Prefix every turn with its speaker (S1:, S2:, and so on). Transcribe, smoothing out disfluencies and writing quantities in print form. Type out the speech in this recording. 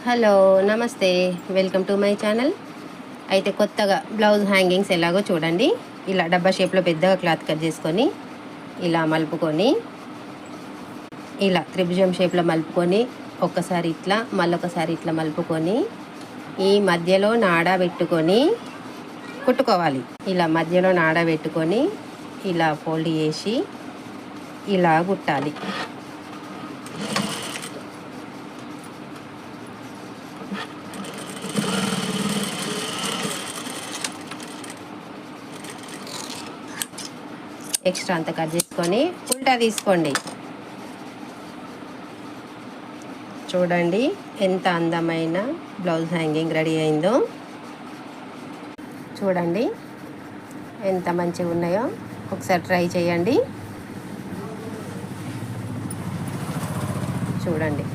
S1: Hello, నమస్తే. Welcome to my channel. అయితే కొత్తగా బ్లౌజ్ హ్యాంగింగ్స్ ఎలాగో చూడండి. ఇలా డబ్బా షేప్లో పెద్దగా క్లాత్ కట్ చేసుకొని ఇలా మలుపుకొని, ఇలా త్రిభుజం షేప్లో మలుపుకొని, ఒక్కసారి ఇట్లా మళ్ళొకసారి ఇట్లా మలుపుకొని, ఈ మధ్యలో నాడ పెట్టుకొని కుట్టుకోవాలి. ఇలా మధ్యలో నాడ పెట్టుకొని ఇలా ఫోల్డ్ చేసి ఇలా కుట్టాలి. ఎక్స్ట్రా అంతా కట్ చేసుకొని ఉల్టా తీసుకోండి. చూడండి ఎంత అందమైన బ్లౌజ్ హ్యాంగింగ్ రెడీ అయిందో. చూడండి ఎంత మంచిగా ఉన్నాయో. ఒకసారి ట్రై చేయండి. చూడండి.